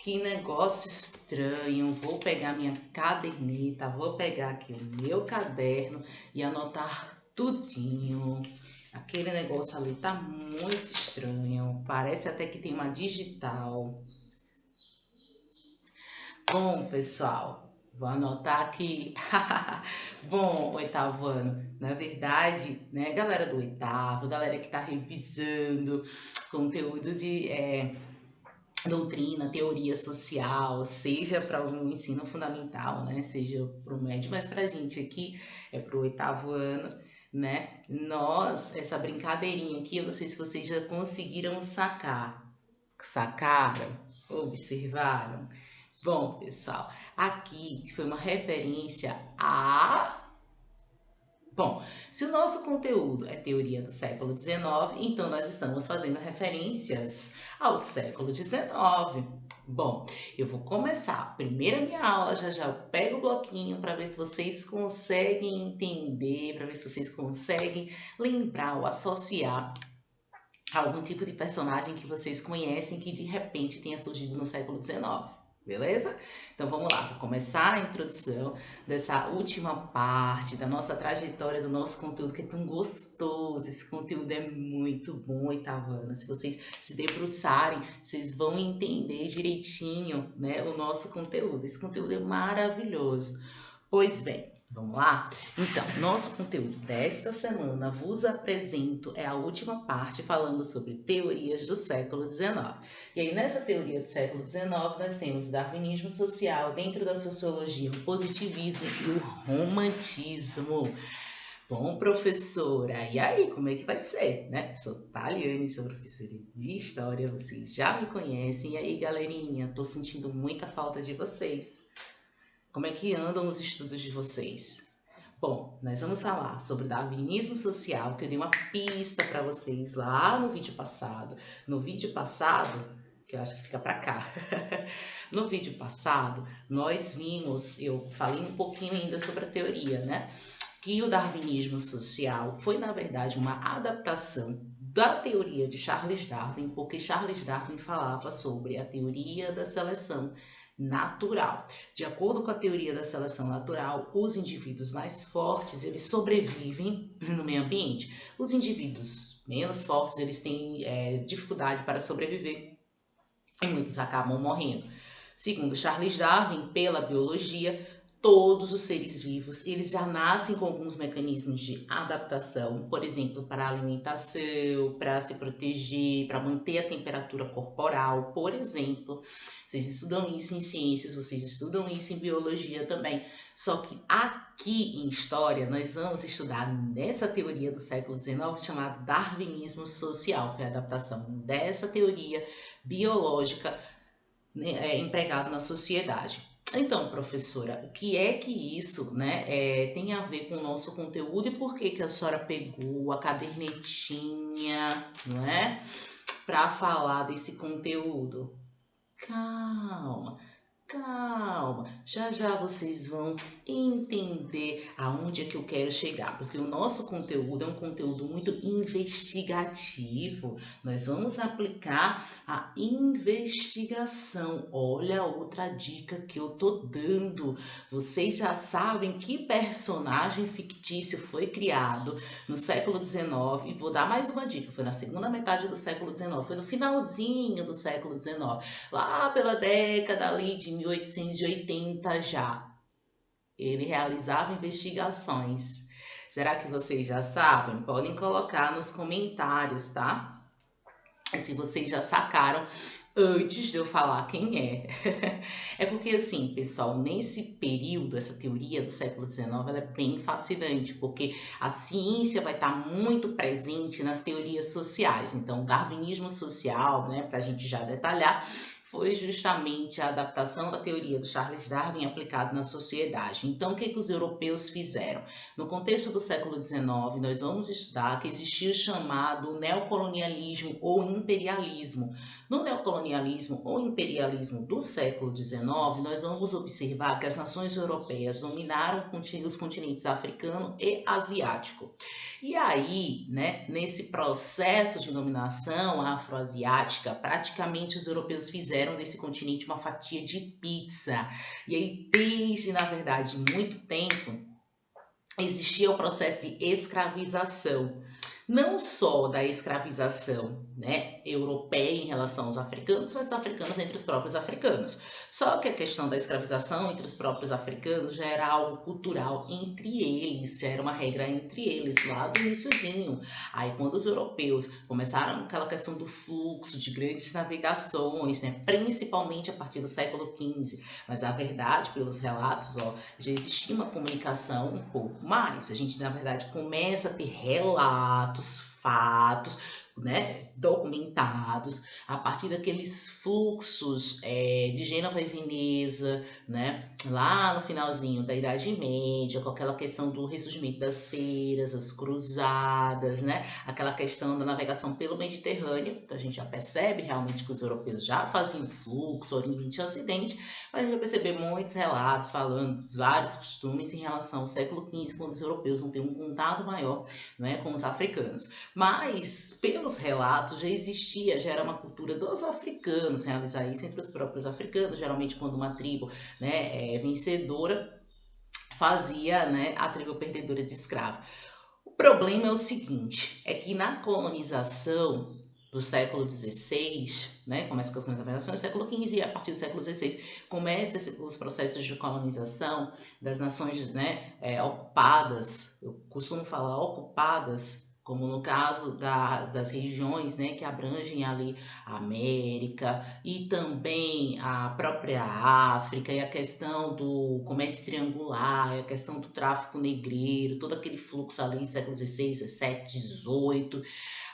Que negócio estranho. Vou pegar minha caderneta, vou pegar aqui o meu caderno e anotar tudinho. Aquele negócio ali tá muito estranho. Parece até que tem uma digital. Bom, pessoal, vou anotar aqui. Bom, oitavo ano, na verdade, né, galera do oitavo, galera que tá revisando conteúdo de doutrina, teoria social, seja para o ensino fundamental, né, seja para o médio, mas para a gente aqui é para o oitavo ano, né, essa brincadeirinha aqui, eu não sei se vocês já conseguiram sacaram, observaram. Bom, pessoal, aqui foi uma referência a... Bom, se o nosso conteúdo é teoria do século XIX, então nós estamos fazendo referências ao século XIX. Bom, eu vou começar a primeira minha aula, já eu pego o bloquinho para ver se vocês conseguem entender, para ver se vocês conseguem lembrar ou associar algum tipo de personagem que vocês conhecem que de repente tenha surgido no século XIX. Beleza? Então vamos lá, vou começar a introdução dessa última parte da nossa trajetória, do nosso conteúdo que é tão gostoso. Esse conteúdo é muito bom, oitavo ano. Se vocês se debruçarem, vocês vão entender direitinho, né, o nosso conteúdo. Esse conteúdo é maravilhoso. Pois bem, vamos lá? Então, nosso conteúdo desta semana vos apresento a última parte falando sobre teorias do século XIX. E aí, nessa teoria do século XIX, nós temos o darwinismo social, dentro da sociologia, o positivismo e o romantismo. Bom, professora, e aí, como é que vai ser, né? Sou Taliane, sou professora de História, vocês já me conhecem. E aí, galerinha, tô sentindo muita falta de vocês. Como é que andam os estudos de vocês? Bom, nós vamos falar sobre o darwinismo social, que eu dei uma pista para vocês lá no vídeo passado. No vídeo passado, que eu acho que fica para cá. No vídeo passado, nós vimos, eu falei um pouquinho ainda sobre a teoria, né? Que o darwinismo social foi, na verdade, uma adaptação da teoria de Charles Darwin, porque Charles Darwin falava sobre a teoria da seleção natural. De acordo com a teoria da seleção natural, os indivíduos mais fortes, eles sobrevivem no meio ambiente. Os indivíduos menos fortes, eles têm dificuldade para sobreviver e muitos acabam morrendo. Segundo Charles Darwin, pela biologia, todos os seres vivos, eles já nascem com alguns mecanismos de adaptação, por exemplo, para a alimentação, para se proteger, para manter a temperatura corporal, por exemplo. Vocês estudam isso em ciências, vocês estudam isso em biologia também. Só que aqui em história, nós vamos estudar nessa teoria do século XIX chamada darwinismo social. Foi a adaptação dessa teoria biológica empregado na sociedade. Então, professora, o que é que isso, né, tem a ver com o nosso conteúdo e por que que a senhora pegou a cadernetinha, não é, para falar desse conteúdo? Calma, calma, já vocês vão entender aonde é que eu quero chegar, porque o nosso conteúdo é um conteúdo muito investigativo. Nós vamos aplicar a investigação. Olha outra dica que eu tô dando. Vocês já sabem que personagem fictício foi criado no século XIX, e vou dar mais uma dica, foi na segunda metade do século XIX, foi no finalzinho do século XIX, lá pela década ali de 1880 já. Ele realizava investigações. Será que vocês já sabem? Podem colocar nos comentários, tá? Se vocês já sacaram antes de eu falar quem é. É porque assim, pessoal, nesse período, essa teoria do século XIX, ela é bem fascinante, porque a ciência vai estar muito presente nas teorias sociais. Então, o darwinismo social, né, para a gente já detalhar, foi justamente a adaptação da teoria do Charles Darwin aplicada na sociedade. Então, o que que os europeus fizeram? No contexto do século XIX, nós vamos estudar que existia o chamado neocolonialismo ou imperialismo. No neocolonialismo ou imperialismo do século XIX, nós vamos observar que as nações europeias dominaram os continentes africano e asiático. E aí, né, nesse processo de dominação afroasiática, praticamente os europeus fizeram fizeram desse continente uma fatia de pizza. E aí, desde, na verdade, muito tempo, existia o processo de escravização. Não só da escravização, né, europeia em relação aos africanos, mas africanos entre os próprios africanos. Só que a questão da escravização entre os próprios africanos já era algo cultural entre eles, já era uma regra entre eles, lá do iniciozinho. Aí quando os europeus começaram aquela questão do fluxo de grandes navegações, né, principalmente a partir do século XV, mas na verdade, pelos relatos, ó, já existia uma comunicação um pouco mais. A gente, na verdade, começa a ter relatos, fatos, né, documentados a partir daqueles fluxos de Gênova e Veneza, né, lá no finalzinho da Idade Média, com aquela questão do ressurgimento das feiras, as cruzadas, né, aquela questão da navegação pelo Mediterrâneo. Então a gente já percebe realmente que os europeus já faziam fluxo Oriente e Ocidente, mas a gente vai perceber muitos relatos falando dos vários costumes em relação ao século XV, quando os europeus vão ter um contato maior, né, com os africanos. Mas, pelos relatos, já era uma cultura dos africanos realizar isso entre os próprios africanos, geralmente quando uma tribo, né, vencedora fazia, né, a tribo perdedora de escravo. O problema é o seguinte, é que na colonização do século XVI, né, começa com as colonizações do século XV e a partir do século XVI começam os processos de colonização das nações, né, ocupadas, eu costumo falar ocupadas, como no caso das regiões, né, que abrangem ali a América e também a própria África, e a questão do comércio triangular, a questão do tráfico negreiro, todo aquele fluxo ali século XVI, XVII, XVIII,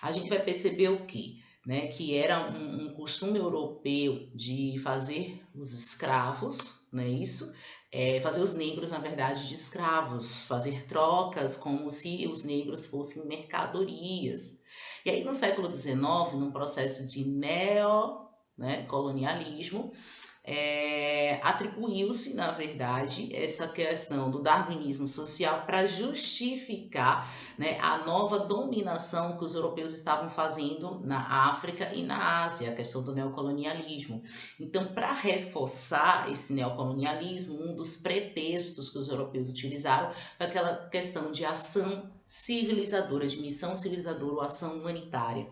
a gente vai perceber o quê? Né, que era um costume europeu de fazer os escravos, não é isso? Fazer os negros, na verdade, de escravos, fazer trocas como se os negros fossem mercadorias. E aí, no século XIX, num processo de colonialismo, atribuiu-se, na verdade, essa questão do darwinismo social para justificar, né, a nova dominação que os europeus estavam fazendo na África e na Ásia, a questão do neocolonialismo. Então, para reforçar esse neocolonialismo, um dos pretextos que os europeus utilizaram foi aquela questão de ação civilizadora, de missão civilizadora ou ação humanitária.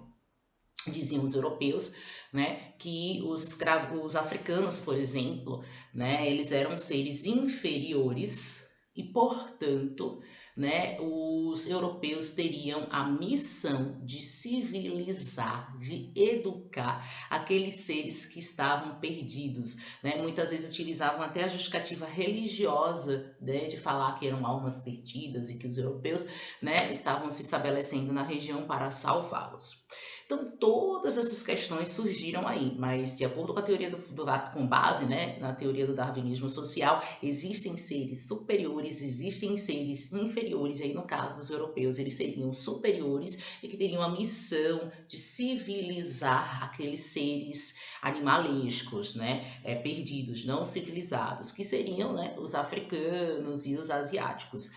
Diziam os europeus, né, que os africanos, por exemplo, né, eles eram seres inferiores e, portanto, né, os europeus teriam a missão de civilizar, de educar aqueles seres que estavam perdidos, né? Muitas vezes utilizavam até a justificativa religiosa, né, de falar que eram almas perdidas e que os europeus, né, estavam se estabelecendo na região para salvá-los. Então, todas essas questões surgiram aí, mas de acordo com a teoria com base, né, na teoria do darwinismo social, existem seres superiores, existem seres inferiores, e aí no caso dos europeus, eles seriam superiores e que teriam a missão de civilizar aqueles seres animalescos, né, perdidos, não civilizados, que seriam, né, os africanos e os asiáticos.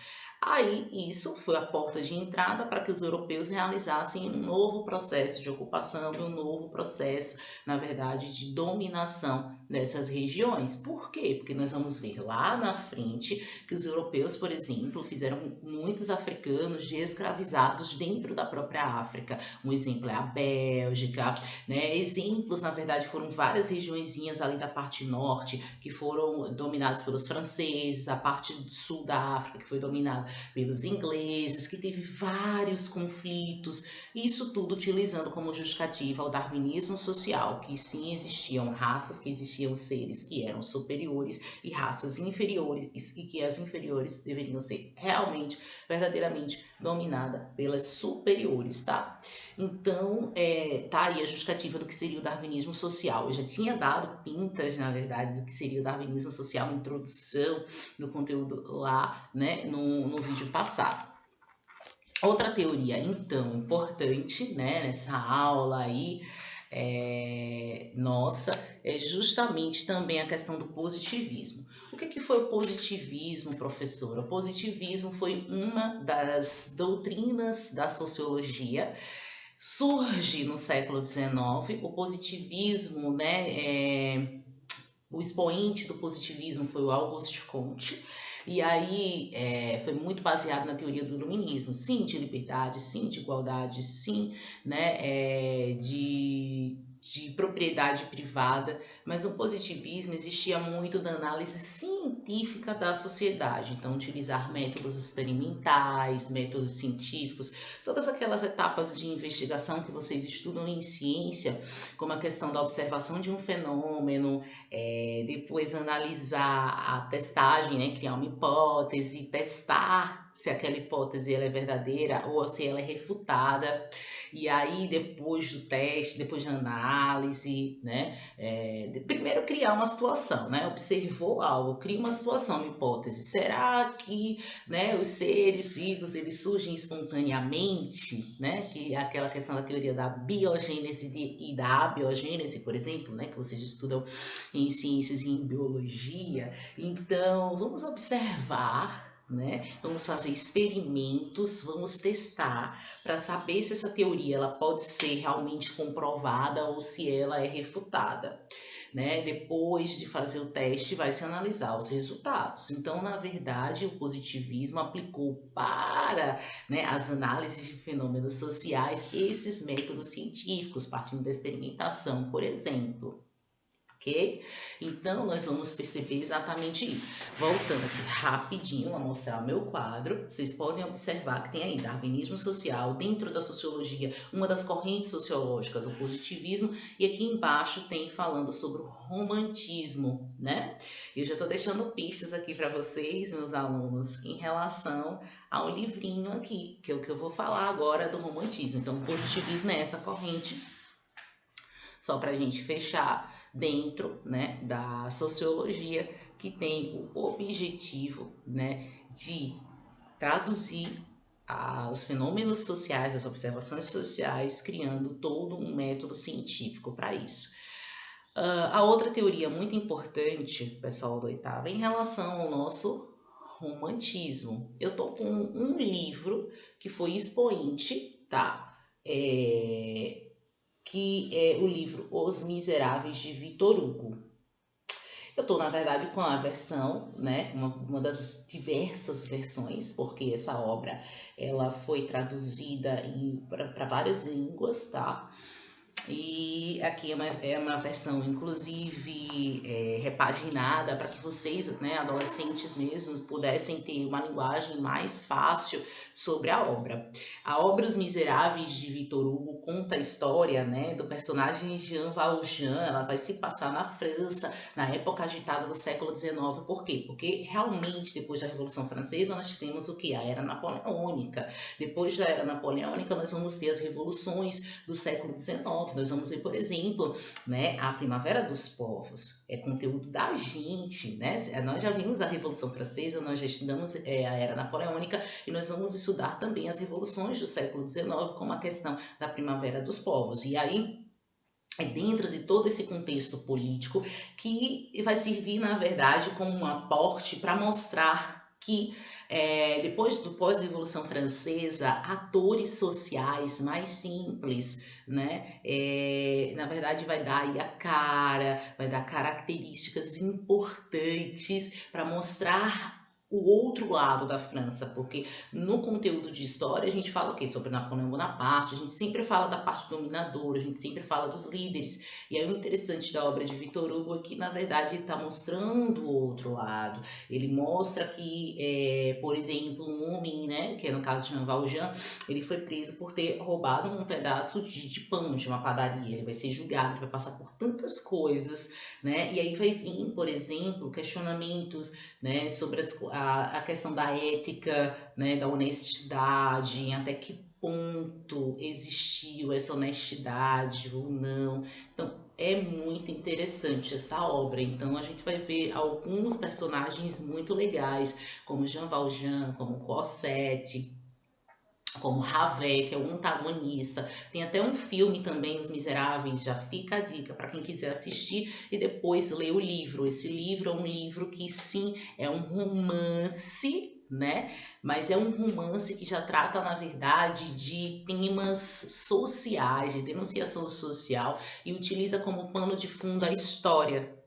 Aí, isso foi a porta de entrada para que os europeus realizassem um novo processo de ocupação e um novo processo, na verdade, de dominação dessas regiões. Por quê? Porque nós vamos ver lá na frente que os europeus, por exemplo, fizeram muitos africanos de escravizados dentro da própria África. Um exemplo é a Bélgica, né? Exemplos, na verdade, foram várias regiõezinhas ali da parte norte que foram dominadas pelos franceses, a parte sul da África que foi dominada pelos ingleses, que teve vários conflitos, isso tudo utilizando como justificativa o darwinismo social, que sim existiam raças, que existiam seres que eram superiores e raças inferiores, e que as inferiores deveriam ser realmente, verdadeiramente dominadas pelas superiores, tá? Então, tá aí a justificativa do que seria o darwinismo social. Eu já tinha dado pintas, na verdade, do que seria o darwinismo social, introdução do conteúdo lá, né, no vídeo passado. Outra teoria, então, importante, né, nessa aula aí, nossa, é justamente também a questão do positivismo. O que foi o positivismo, professora? O positivismo foi uma das doutrinas da sociologia Surge no século XIX o positivismo, né? O expoente do positivismo foi o Auguste Comte, e aí foi muito baseado na teoria do iluminismo, sim, de liberdade, sim, de igualdade, sim, né, de propriedade privada, mas o positivismo existia muito da análise científica da sociedade, então utilizar métodos experimentais, métodos científicos, todas aquelas etapas de investigação que vocês estudam em ciência, como a questão da observação de um fenômeno, depois analisar a testagem, né, criar uma hipótese, testar se aquela hipótese ela é verdadeira ou se ela é refutada, e aí depois do teste, depois da análise, né, primeiro criar uma situação, né, observou algo, cria uma situação, uma hipótese, será que, né, os seres vivos eles surgem espontaneamente, né, que é aquela questão da teoria da biogênese e da abiogênese, por exemplo, né, que vocês estudam em ciências e em biologia. Então, vamos observar, né? Vamos fazer experimentos, vamos testar para saber se essa teoria ela pode ser realmente comprovada ou se ela é refutada. Né? Depois de fazer o teste, vai se analisar os resultados. Então, na verdade, o positivismo aplicou para, né, as análises de fenômenos sociais esses métodos científicos, partindo da experimentação, por exemplo. Ok? Então, nós vamos perceber exatamente isso. Voltando aqui rapidinho a mostrar o meu quadro, vocês podem observar que tem aí darwinismo social, dentro da sociologia, uma das correntes sociológicas, o positivismo, e aqui embaixo tem falando sobre o romantismo, né? Eu já estou deixando pistas aqui para vocês, meus alunos, em relação ao livrinho aqui, que é o que eu vou falar agora do romantismo. Então, o positivismo é essa corrente, só para a gente fechar, dentro, né, da sociologia, que tem o objetivo, né, de traduzir os fenômenos sociais, as observações sociais, criando todo um método científico para isso. A outra teoria muito importante, pessoal do oitavo, é em relação ao nosso romantismo. Eu tô com um livro que foi expoente, tá? Que é o livro Os Miseráveis de Victor Hugo. Eu estou, na verdade, com a versão, né, uma das diversas versões, porque essa obra ela foi traduzida para várias línguas, tá? E aqui é uma versão, inclusive, repaginada para que vocês, né, adolescentes mesmo, pudessem ter uma linguagem mais fácil sobre a obra. A obra Os Miseráveis de Victor Hugo conta a história, né, do personagem Jean Valjean. Ela vai se passar na França, na época agitada do século XIX. Por quê? Porque realmente depois da Revolução Francesa nós tivemos o que? A Era Napoleônica. Depois da Era Napoleônica nós vamos ter as revoluções do século XIX. Nós vamos ver, por exemplo, né, a Primavera dos Povos. É conteúdo da gente, né? Nós já vimos a Revolução Francesa, nós já estudamos a Era Napoleônica e nós vamos estudar também as revoluções do século XIX, como a questão da Primavera dos Povos. E aí, é dentro de todo esse contexto político que vai servir, na verdade, como um aporte para mostrar que depois do pós-revolução francesa, atores sociais mais simples, né, na verdade vai dar aí a cara, vai dar características importantes para mostrar o outro lado da França, porque no conteúdo de história a gente fala o quê? Sobre Napoleão Bonaparte, a gente sempre fala da parte dominadora, a gente sempre fala dos líderes, e aí o interessante da obra de Victor Hugo é que, na verdade, ele está mostrando o outro lado. Ele mostra que, por exemplo, um homem, né, que é no caso de Jean Valjean, ele foi preso por ter roubado um pedaço de pão de uma padaria, ele vai ser julgado, ele vai passar por tantas coisas, né, e aí vai vir, por exemplo, questionamentos, né, sobre a questão da ética, né, da honestidade, em até que ponto existiu essa honestidade ou não. Então, é muito interessante essa obra. Então, a gente vai ver alguns personagens muito legais, como Jean Valjean, como Cosette, como Ravel, que é o antagonista. Tem até um filme também, Os Miseráveis, já fica a dica para quem quiser assistir e depois ler o livro. Esse livro é um livro que sim, é um romance, né? Mas é um romance que já trata, na verdade, de temas sociais, de denunciação social e utiliza como pano de fundo a história.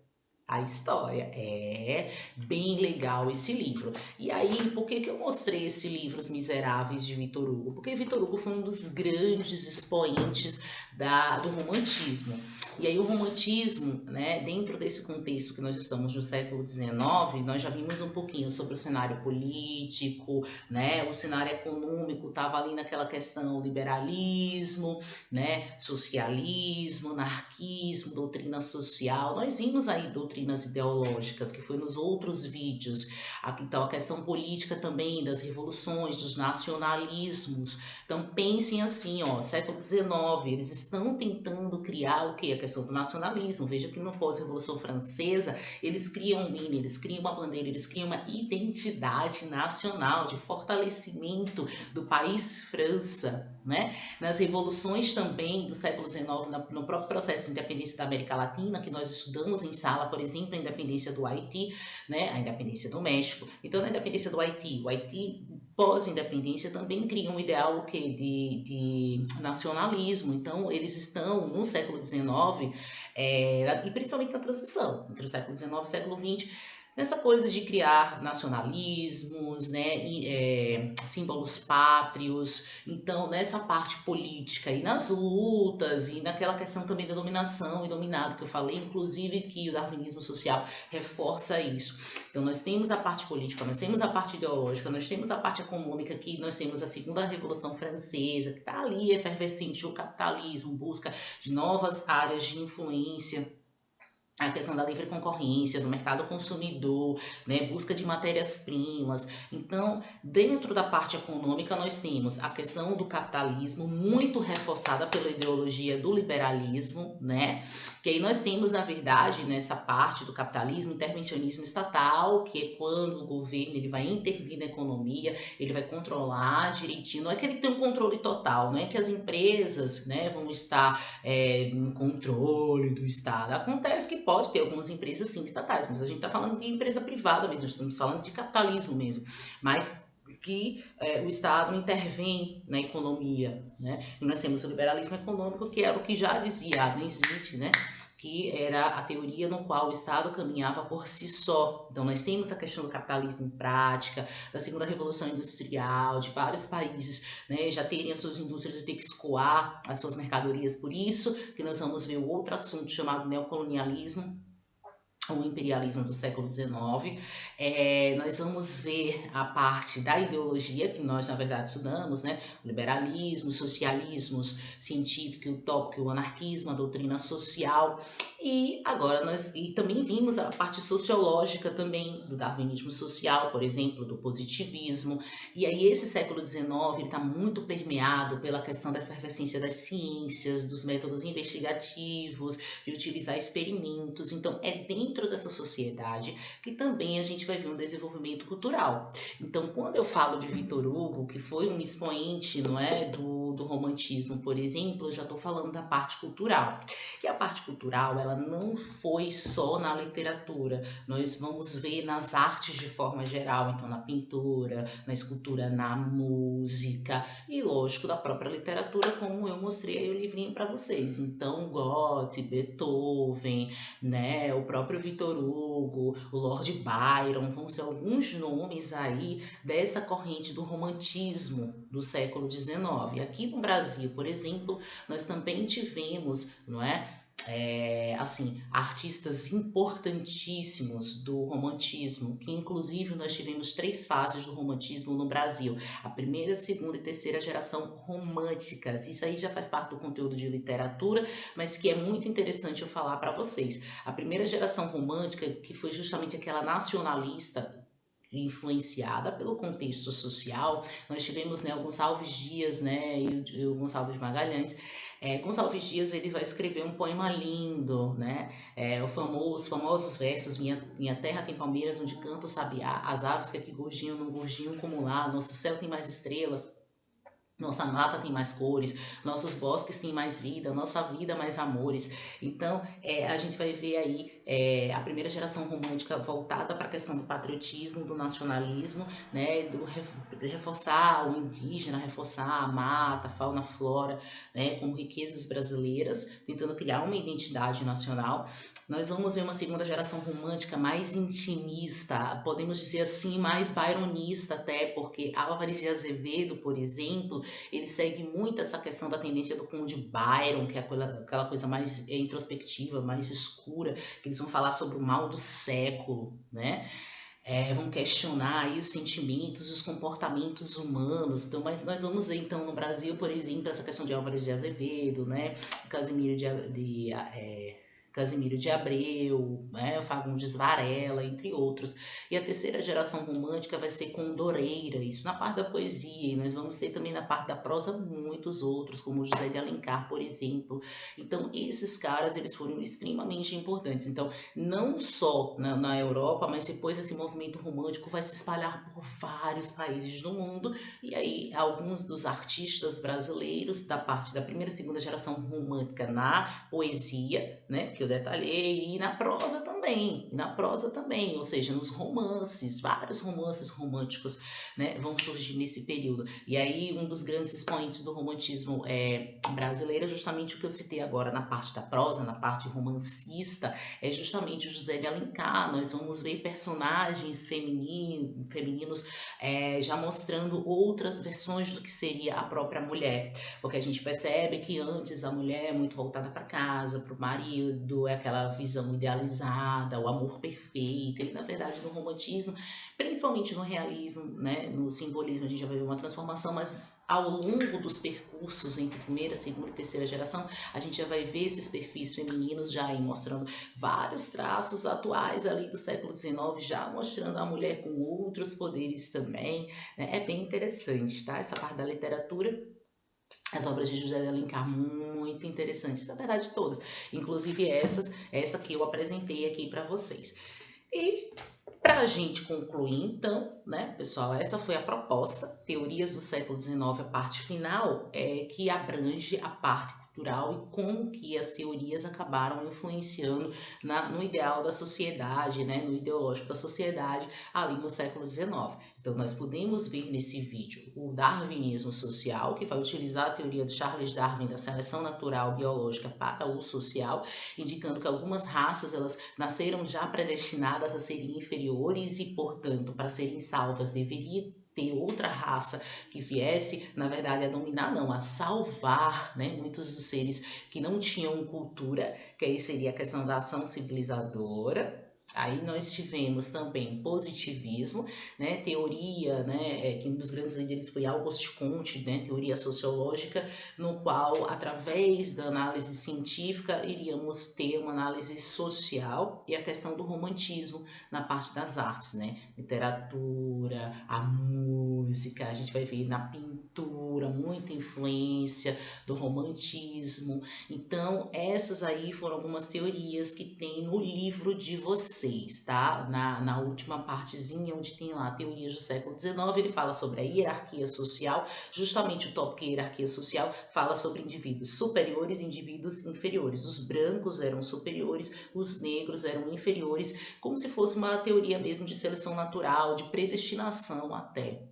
A história é bem legal esse livro. E aí, por que eu mostrei esse livro, Os Miseráveis, de Victor Hugo? Porque Victor Hugo foi um dos grandes expoentes do romantismo. E aí o romantismo, né, dentro desse contexto que nós estamos no século XIX, nós já vimos um pouquinho sobre o cenário político, né, o cenário econômico estava ali naquela questão liberalismo, né, socialismo, anarquismo, doutrina social. Nós vimos aí doutrinas ideológicas, que foi nos outros vídeos. Aqui, então, a questão política também, das revoluções, dos nacionalismos. Então, pensem assim, ó, século XIX, eles estão tentando criar o quê? A questão do nacionalismo. Veja que no pós-revolução francesa, eles criam um hino, eles criam uma bandeira, eles criam uma identidade nacional, de fortalecimento do país França, né? Nas revoluções também do século XIX, no próprio processo de independência da América Latina, que nós estudamos em sala, por exemplo, a independência do Haiti, né, a independência do México. Então, na independência do Haiti, o Haiti pós-independência também cria um ideal o quê? De nacionalismo. Então, eles estão no século XIX, e principalmente na transição, entre o século XIX e o século XX, nessa coisa de criar nacionalismos, né, símbolos pátrios. Então, nessa parte política e nas lutas e naquela questão também da dominação e dominado que eu falei, inclusive que o darwinismo social reforça isso. Então, nós temos a parte política, nós temos a parte ideológica, nós temos a parte econômica, que nós temos a Segunda Revolução Francesa, que está ali efervescente, o capitalismo, busca de novas áreas de influência, a questão da livre concorrência, do mercado consumidor, né, busca de matérias-primas. Então, dentro da parte econômica, nós temos a questão do capitalismo, muito reforçada pela ideologia do liberalismo, né, que aí nós temos, na verdade, nessa parte do capitalismo, intervencionismo estatal, que é quando o governo ele vai intervir na economia, ele vai controlar direitinho. Não é que ele tem um controle total, não é que as empresas, né, vão estar no controle do Estado. Acontece que pode ter algumas empresas, sim, estatais, mas a gente está falando de empresa privada mesmo, estamos falando de capitalismo mesmo, mas que o Estado intervém na economia, né? E nós temos o liberalismo econômico, que era o que já dizia Adam Smith, né? Que era a teoria no qual o Estado caminhava por si só. Então, nós temos a questão do capitalismo em prática, da segunda revolução industrial, de vários países, né, já terem as suas indústrias e ter que escoar as suas mercadorias. Por isso que nós vamos ver outro assunto chamado neocolonialismo, o imperialismo do século XIX. Nós vamos ver a parte da ideologia, que nós, na verdade, estudamos, né? O liberalismo, socialismos científico, utópico, o anarquismo, a doutrina social. E agora e também vimos a parte sociológica também, do darwinismo social, por exemplo, do positivismo. E aí esse século XIX está muito permeado pela questão da efervescência das ciências, dos métodos investigativos, de utilizar experimentos. Então, é dentro dessa sociedade que também a gente vai ver um desenvolvimento cultural. Então, quando eu falo de Victor Hugo, que foi um expoente, não é, do romantismo, por exemplo, eu já estou falando da parte cultural. E a parte cultural, ela não foi só na literatura. Nós vamos ver nas artes de forma geral, então na pintura, na escultura, na música e, lógico, da própria literatura, como eu mostrei aí o livrinho para vocês. Então, Goethe, Beethoven, né, o próprio Victor Hugo, o Lord Byron, vão ser alguns nomes aí dessa corrente do romantismo do século XIX. Aqui no Brasil, por exemplo, nós também tivemos, não é? Assim, artistas importantíssimos do romantismo, que inclusive nós tivemos 3 fases do romantismo no Brasil, a primeira, segunda e terceira geração românticas. Isso aí já faz parte do conteúdo de literatura, mas que é muito interessante eu falar para vocês. A primeira geração romântica, que foi justamente aquela nacionalista, influenciada pelo contexto social, nós tivemos, né, o Gonçalves Dias, né, e o Gonçalves Magalhães. Gonçalves Dias, ele vai escrever um poema lindo, né, os famosos versos: minha terra tem palmeiras onde canta o sabiá, as aves que aqui gorjinham não gorjinham como lá, nosso céu tem mais estrelas Nossa mata tem mais cores, nossos bosques têm mais vida, nossa vida mais amores. Então, a gente vai ver aí a primeira geração romântica voltada para a questão do patriotismo, do nacionalismo, né, do reforçar o indígena, reforçar a mata, a fauna, a flora, né, como riquezas brasileiras, tentando criar uma identidade nacional. Nós vamos ver uma segunda geração romântica mais intimista, podemos dizer assim, mais byronista até, porque Álvares de Azevedo, por exemplo, ele segue muito essa questão da tendência do Conde Byron, que é aquela coisa mais introspectiva, mais escura, que eles vão falar sobre o mal do século, né? Vão questionar aí os sentimentos, os comportamentos humanos. Então, mas nós vamos ver então no Brasil, por exemplo, essa questão de Álvares de Azevedo, né? Casimiro Casimiro de Abreu, né, Fagundes Varela, entre outros. E a terceira geração romântica vai ser Condoreira, isso na parte da poesia, e nós vamos ter também na parte da prosa muitos outros, como José de Alencar, por exemplo. Então, esses caras, eles foram extremamente importantes. Então, não só na Europa, mas depois esse movimento romântico vai se espalhar por vários países do mundo, e aí alguns dos artistas brasileiros da parte da primeira e segunda geração romântica na poesia, né, que eu detalhei, e na prosa também, ou seja, nos romances, vários romances românticos, né, vão surgir nesse período. E aí um dos grandes expoentes do romantismo brasileiro é justamente o que eu citei agora na parte da prosa, na parte romancista, é justamente o José de Alencar. Nós vamos ver personagens femininos já mostrando outras versões do que seria a própria mulher, porque a gente percebe que antes a mulher é muito voltada para casa, para o marido, é aquela visão idealizada, o amor perfeito. E na verdade no romantismo, principalmente no realismo, né, no simbolismo, a gente já vai ver uma transformação, mas ao longo dos percursos entre primeira, segunda e terceira geração, a gente já vai ver esses perfis femininos já aí mostrando vários traços atuais ali do século XIX, já mostrando a mulher com outros poderes também, né? É bem interessante, tá? Essa parte da literatura, as obras de José de Alencar, muito interessantes, na verdade todas, inclusive essa que eu apresentei aqui para vocês. E para a gente concluir, então, né, pessoal, essa foi a proposta, Teorias do século XIX, a parte final, que abrange a parte cultural e como que as teorias acabaram influenciando no ideal da sociedade, né, no ideológico da sociedade ali no século XIX. Então, nós podemos ver nesse vídeo o darwinismo social, que vai utilizar a teoria de Charles Darwin da seleção natural biológica para o social, indicando que algumas raças elas nasceram já predestinadas a serem inferiores e, portanto, para serem salvas deveria ter outra raça que viesse, na verdade, a dominar, não, a salvar, né, muitos dos seres que não tinham cultura, que aí seria a questão da ação civilizadora. Aí nós tivemos também positivismo, né, teoria, né, que um dos grandes líderes foi Auguste Comte, né, teoria sociológica, no qual, através da análise científica, iríamos ter uma análise social e a questão do romantismo na parte das artes, né, literatura, a música, a gente vai ver na pintura muita influência do romantismo. Então, essas aí foram algumas teorias que tem no livro de vocês, tá? Na última partezinha, onde tem lá teorias do século XIX, ele fala sobre a hierarquia social, justamente o tópico hierarquia social fala sobre indivíduos superiores e indivíduos inferiores. Os brancos eram superiores, os negros eram inferiores, como se fosse uma teoria mesmo de seleção natural, de predestinação até.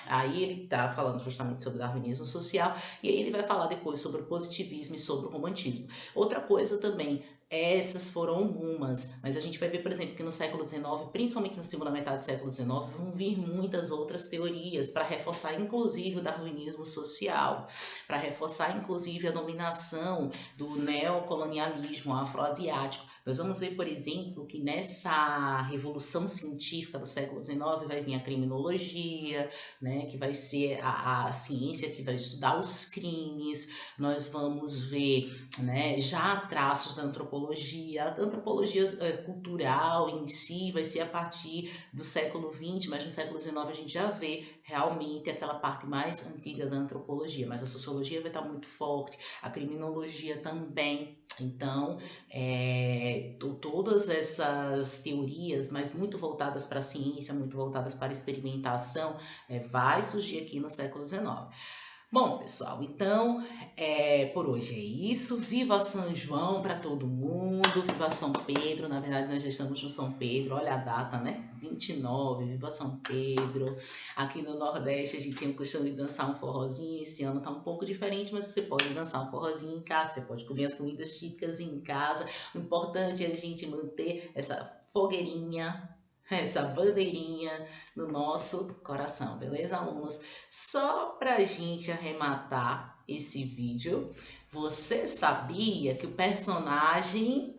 Aí ele está falando justamente sobre o darwinismo social e aí ele vai falar depois sobre o positivismo e sobre o romantismo. Outra coisa também, essas foram algumas, mas a gente vai ver, por exemplo, que no século XIX, principalmente na segunda metade do século XIX, vão vir muitas outras teorias para reforçar inclusive o darwinismo social, para reforçar inclusive a dominação do neocolonialismo afroasiático. Nós vamos ver, por exemplo, que nessa revolução científica do século XIX vai vir a criminologia, né, que vai ser a ciência que vai estudar os crimes. Nós vamos ver, né, já traços da antropologia. A antropologia cultural em si vai ser a partir do século XX, mas no século XIX a gente já vê realmente aquela parte mais antiga da antropologia, mas a sociologia vai estar muito forte, a criminologia também. Então, todas essas teorias, mas muito voltadas para a ciência, muito voltadas para a experimentação, vai surgir aqui no século XIX. Bom, pessoal, então por hoje é isso. Viva São João para todo mundo, viva São Pedro. Na verdade, nós já estamos no São Pedro, olha a data, né? 29, viva São Pedro. Aqui no Nordeste a gente tem o costume de dançar um forrozinho. Esse ano tá um pouco diferente, mas você pode dançar um forrozinho em casa, você pode comer as comidas típicas em casa. O importante é a gente manter essa fogueirinha, essa bandeirinha no nosso coração, beleza, alunos? Só pra gente arrematar esse vídeo, você sabia que o personagem...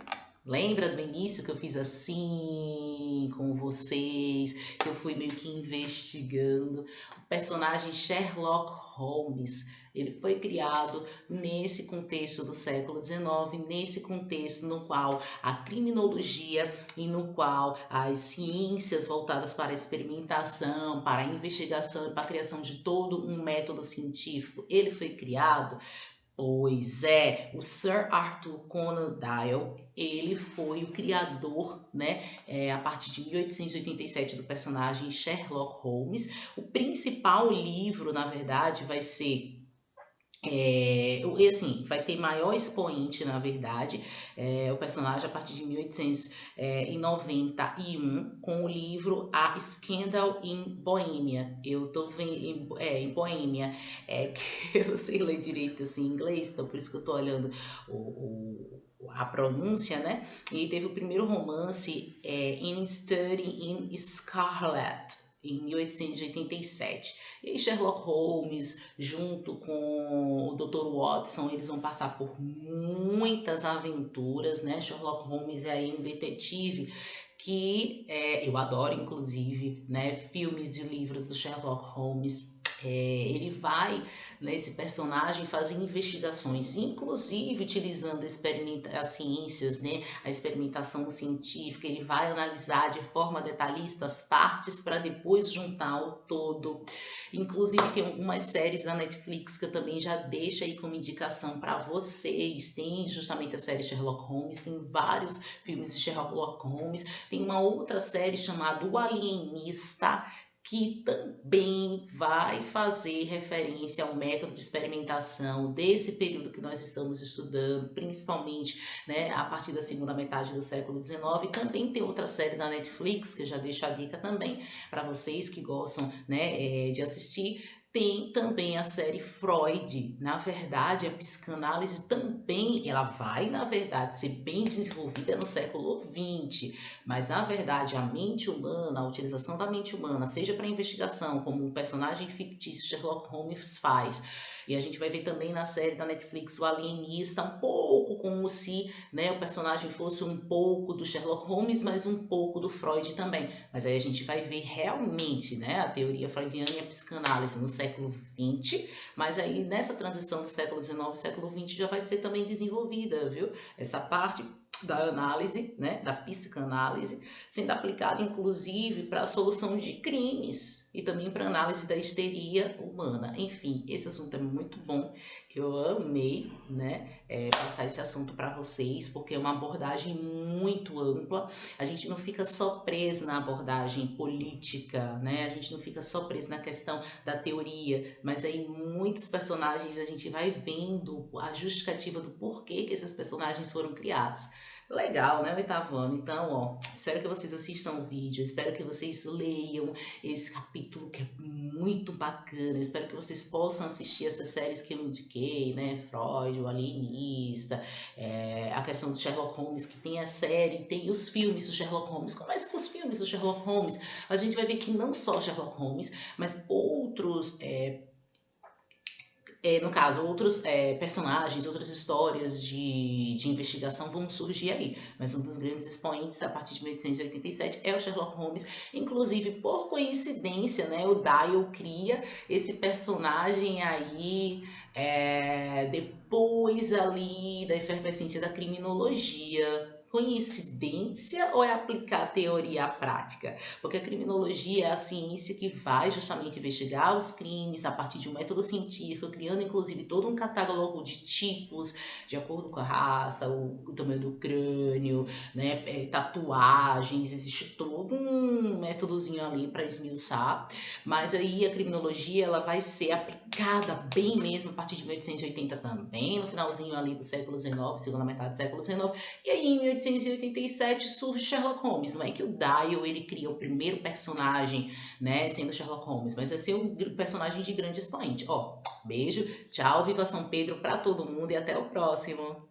Lembra do início que eu fiz assim com vocês, que eu fui meio que investigando? O personagem Sherlock Holmes, ele foi criado nesse contexto do século XIX, nesse contexto no qual a criminologia e no qual as ciências voltadas para a experimentação, para a investigação e para a criação de todo um método científico, ele foi criado. Pois é, o Sir Arthur Conan Doyle, ele foi o criador, né, a partir de 1887 do personagem Sherlock Holmes. O principal livro, na verdade, vai ser e assim, vai ter maior expoente, na verdade, o personagem a partir de 1891, com o livro A Scandal in Bohemia. Eu tô vendo em Boêmia, que eu não sei ler direito assim em inglês, então por isso que eu tô olhando a pronúncia, né? E teve o primeiro romance In Study in Scarlet, em 1887. E aí Sherlock Holmes, junto com o Dr. Watson, eles vão passar por muitas aventuras, né? Sherlock Holmes é aí um detetive que eu adoro, inclusive, né? Filmes e livros do Sherlock Holmes. Ele vai, né, esse personagem, fazer investigações, inclusive utilizando as ciências, né, a experimentação científica. Ele vai analisar de forma detalhista as partes para depois juntar o todo. Inclusive tem algumas séries da Netflix que eu também já deixo aí como indicação para vocês. Tem justamente a série Sherlock Holmes, tem vários filmes de Sherlock Holmes. Tem uma outra série chamada O Alienista, que também vai fazer referência ao método de experimentação desse período que nós estamos estudando, principalmente, né, a partir da segunda metade do século XIX. Também tem outra série da Netflix, que eu já deixo a dica também para vocês que gostam, né, de assistir. Tem também a série Freud. Na verdade, a psicanálise também, ela vai, na verdade, ser bem desenvolvida no século XX, mas, na verdade, a mente humana, a utilização da mente humana, seja para investigação, como um personagem fictício Sherlock Holmes faz, e a gente vai ver também na série da Netflix O Alienista, um pouco como se, né, o personagem fosse um pouco do Sherlock Holmes, mas um pouco do Freud também. Mas aí a gente vai ver realmente, né, a teoria freudiana e a psicanálise no século XX, mas aí nessa transição do século XIX e século XX já vai ser também desenvolvida, viu? Essa parte da análise, né, da psicanálise, sendo aplicada inclusive para a solução de crimes e também para análise da histeria humana. Enfim, esse assunto é muito bom. Eu amei, né, passar esse assunto para vocês, porque é uma abordagem muito ampla. A gente não fica só preso na abordagem política, né? A gente não fica só preso na questão da teoria, mas aí muitos personagens a gente vai vendo a justificativa do porquê que esses personagens foram criados. Legal, né, oitavo ano? Então, ó, espero que vocês assistam o vídeo, espero que vocês leiam esse capítulo que é muito bacana, espero que vocês possam assistir essas séries que eu indiquei, né, Freud, O Alienista, a questão do Sherlock Holmes, que tem a série, tem os filmes do Sherlock Holmes. Comece com os filmes do Sherlock Holmes, mas a gente vai ver que não só Sherlock Holmes, mas outros no caso, outros personagens, outras histórias de investigação vão surgir aí. Mas um dos grandes expoentes, a partir de 1887, é o Sherlock Holmes. Inclusive, por coincidência, né, o Doyle cria esse personagem aí depois ali da efervescência da criminologia. Coincidência ou é aplicar a teoria à prática? Porque a criminologia é a ciência que vai justamente investigar os crimes a partir de um método científico, criando inclusive todo um catálogo de tipos, de acordo com a raça, o tamanho do crânio, né, tatuagens, existe todo um métodozinho ali para esmiuçar, mas aí a criminologia ela vai ser complicada, bem mesmo, a partir de 1880 também, no finalzinho ali do século XIX, segunda metade do século XIX. E aí, em 1887, surge Sherlock Holmes. Não é que o Dial, ele cria o primeiro personagem, né, sendo Sherlock Holmes, mas vai ser um personagem de grande expoente. Ó, beijo, tchau, viva São Pedro pra todo mundo e até o próximo!